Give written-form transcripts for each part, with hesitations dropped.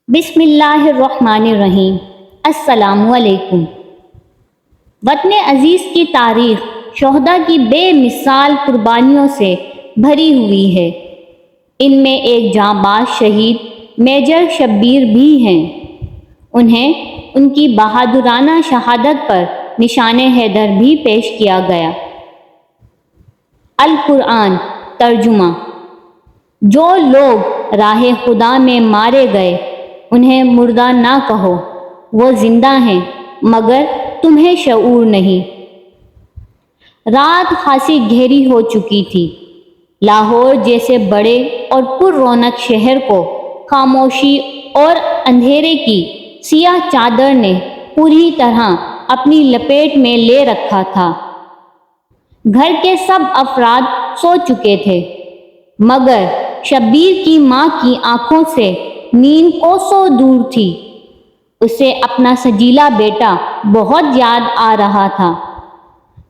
بسم اللہ الرحمن الرحیم۔ السلام علیکم۔ وطن عزیز کی تاریخ شہداء کی بے مثال قربانیوں سے بھری ہوئی ہے۔ ان میں ایک جانباز شہید میجر شبیر بھی ہیں۔ انہیں ان کی بہادرانہ شہادت پر نشان حیدر بھی پیش کیا گیا۔ القرآن ترجمہ۔ جو لوگ راہ خدا میں مارے گئے انہیں مردہ نہ کہو، وہ زندہ ہیں مگر تمہیں شعور نہیں۔ رات خاصی گہری ہو چکی تھی۔ لاہور جیسے بڑے اور پر رونق شہر کو خاموشی اور اندھیرے کی سیاہ چادر نے پوری طرح اپنی لپیٹ میں لے رکھا تھا۔ گھر کے سب افراد سو چکے تھے مگر شبیر کی ماں کی آنکھوں سے نیند کوسوں دور تھی۔ اسے اپنا سجیلا بیٹا بہت یاد آ رہا تھا،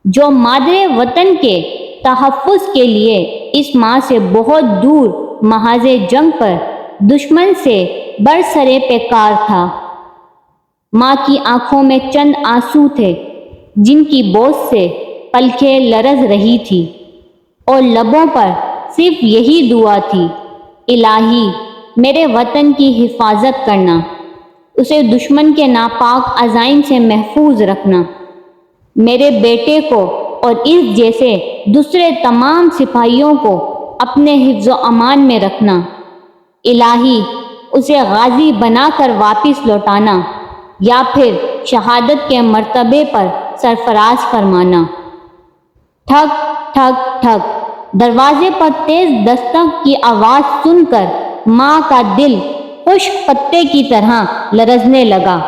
جو مادر وطن کے تحفظ کے لیے اس ماں سے بہت دور محاذ جنگ پر دشمن سے برسرے پیکار تھا۔ ماں کی آنکھوں میں چند آنسو تھے جن کی بوجھ سے پلکیں لرز رہی تھی اور لبوں پر صرف یہی دعا تھی، الہی میرے وطن کی حفاظت کرنا، اسے دشمن کے ناپاک عزائم سے محفوظ رکھنا، میرے بیٹے کو اور اس جیسے دوسرے تمام سپاہیوں کو اپنے حفظ و امان میں رکھنا، الہی اسے غازی بنا کر واپس لوٹانا یا پھر شہادت کے مرتبے پر سرفراز فرمانا۔ ٹھک ٹھک ٹھک، دروازے پر تیز دستک کی آواز سن کر ماں کا دل خشک پتے کی طرح لرزنے لگا۔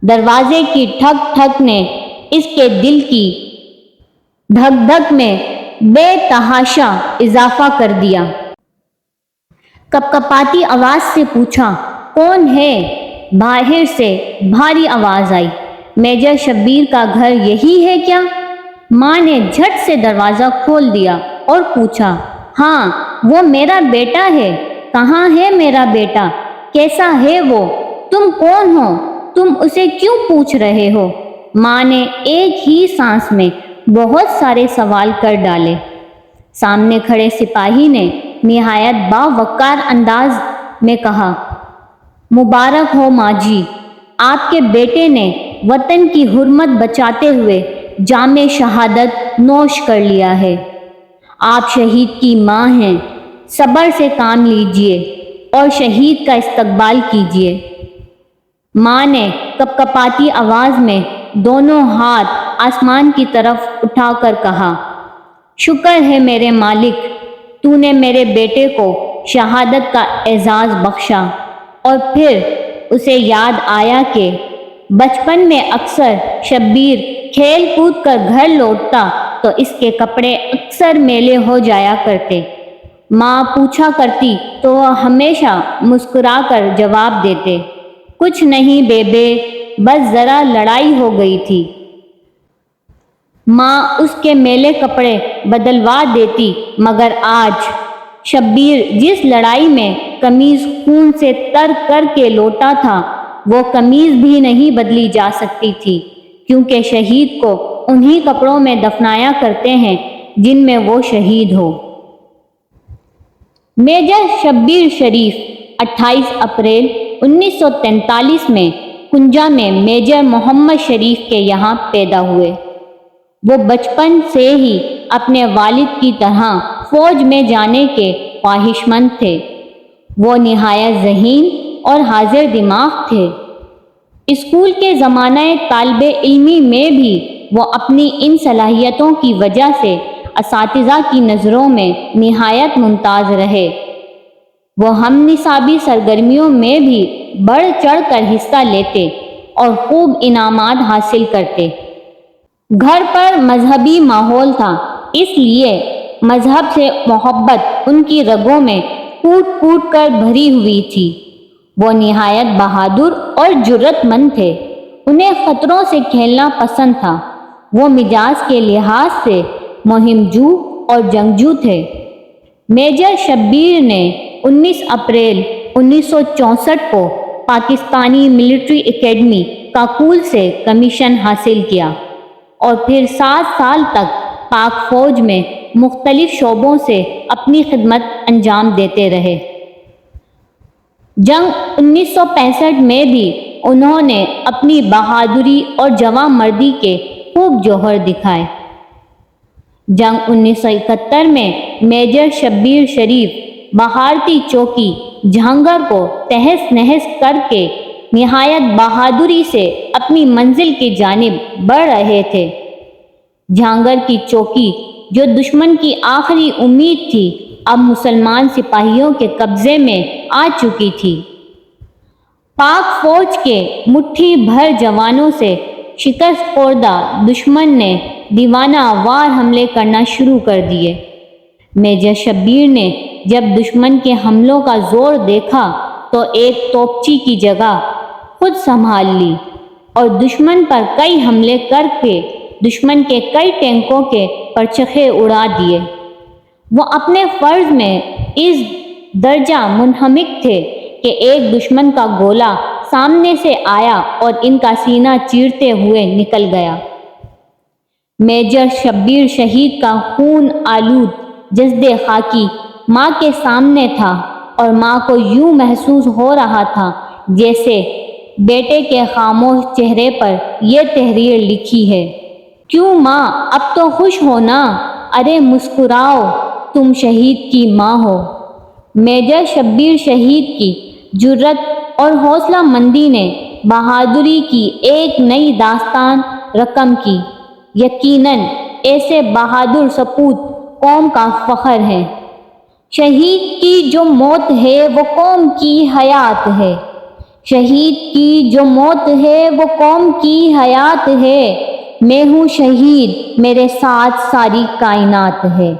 دروازے کی ٹھک ٹھک نے اس کے دل کی دھک دھک میں بے تحاشا اضافہ کر دیا۔ کپکپاتی آواز سے پوچھا، کون ہے؟ باہر سے بھاری آواز آئی، میجر شبیر کا گھر یہی ہے کیا؟ ماں نے جھٹ سے دروازہ کھول دیا اور پوچھا، ہاں وہ میرا بیٹا ہے۔ کہاں ہے میرا بیٹا؟ کیسا ہے وہ؟ تم کون ہو؟ تم اسے کیوں پوچھ رہے ہو؟ ماں نے ایک ہی سانس میں بہت سارے سوال کر ڈالے۔ سامنے کھڑے سپاہی نے نہایت باوقار انداز میں کہا، مبارک ہو ماں جی، آپ کے بیٹے نے وطن کی حرمت بچاتے ہوئے جام شہادت نوش کر لیا ہے۔ آپ شہید کی ماں ہیں، صبر سے کام لیجئے اور شہید کا استقبال کیجئے۔ ماں نے کپکپاتی آواز میں دونوں ہاتھ آسمان کی طرف اٹھا کر کہا، شکر ہے میرے مالک، تو نے میرے بیٹے کو شہادت کا اعزاز بخشا۔ اور پھر اسے یاد آیا کہ بچپن میں اکثر شبیر کھیل کود کر گھر لوٹتا تو اس کے کپڑے اکثر میلے ہو جایا کرتے۔ ماں پوچھا کرتی تو وہ ہمیشہ مسکرا کر جواب دیتے، کچھ نہیں بیبے، بس ذرا لڑائی ہو گئی تھی۔ ماں اس کے میلے کپڑے بدلوا دیتی مگر آج شبیر جس لڑائی میں قمیض خون سے تر کر کے لوٹا تھا وہ قمیض بھی نہیں بدلی جا سکتی تھی، کیونکہ شہید کو انہی کپڑوں میں دفنایا کرتے ہیں جن میں وہ شہید ہو۔ میجر شبیر شریف 28 اپریل 1943 میں کنجا میں میجر محمد شریف کے یہاں پیدا ہوئے۔ وہ بچپن سے ہی اپنے والد کی طرح فوج میں جانے کے خواہشمند تھے۔ وہ نہایت ذہین اور حاضر دماغ تھے۔ اسکول کے زمانہ طالب علمی میں بھی وہ اپنی ان صلاحیتوں کی وجہ سے اساتذہ کی نظروں میں نہایت ممتاز رہے۔ وہ ہم نصابی سرگرمیوں میں بھی بڑھ چڑھ کر حصہ لیتے اور خوب انعامات حاصل کرتے۔ گھر پر مذہبی ماحول تھا، اس لیے مذہب سے محبت ان کی رگوں میں پھوٹ پھوٹ کر بھری ہوئی تھی۔ وہ نہایت بہادر اور جرأت مند تھے۔ انہیں خطروں سے کھیلنا پسند تھا۔ وہ مزاج کے لحاظ سے مہم جو اور جنگجو تھے۔ میجر شبیر نے 19 اپریل 1964 کو پاکستانی ملٹری اکیڈمی کاکول سے کمیشن حاصل کیا اور پھر 7 سال تک پاک فوج میں مختلف شعبوں سے اپنی خدمت انجام دیتے رہے۔ جنگ 1965 میں بھی انہوں نے اپنی بہادری اور جواں مردی کے خوب جوہر دکھائے۔ جنگ 1971 میں میجر شبیر شریف بہارتی چوکی جہانگیر کو تہس نہس کر کے نہایت بہادری سے اپنی منزل کی جانب بڑھ رہے تھے۔ جہانگیر کی چوکی جو دشمن کی آخری امید تھی اب مسلمان سپاہیوں کے قبضے میں آ چکی تھی۔ پاک فوج کے مٹھی بھر جوانوں سے شکست خوردہ دشمن نے دیوانہ وار حملے کرنا شروع کر دیے۔ میجر شبیر نے جب دشمن کے حملوں کا زور دیکھا تو ایک توپچی کی جگہ خود سنبھال لی اور دشمن پر کئی حملے کر کے دشمن کے کئی ٹینکوں کے پرچخے اڑا دیے۔ وہ اپنے فرض میں اس درجہ منہمک تھے کہ ایک دشمن کا گولہ سامنے سے آیا اور ان کا سینہ چیرتے ہوئے نکل گیا۔ میجر شبیر شہید کا خون آلود جسد خاکی ماں کے سامنے تھا اور ماں کو یوں محسوس ہو رہا تھا جیسے بیٹے کے خاموش چہرے پر یہ تحریر لکھی ہے: کیوں ماں اب تو خوش ہو نا، ارے مسکراؤ، تم شہید کی ماں ہو۔ میجر شبیر شہید کی جرأت اور حوصلہ مندی نے بہادری کی ایک نئی داستان رقم کی۔ یقیناً ایسے بہادر سپوت قوم کا فخر ہیں۔ شہید کی جو موت ہے وہ قوم کی حیات ہے، شہید کی جو موت ہے وہ قوم کی حیات ہے، میں ہوں شہید میرے ساتھ ساری کائنات ہے۔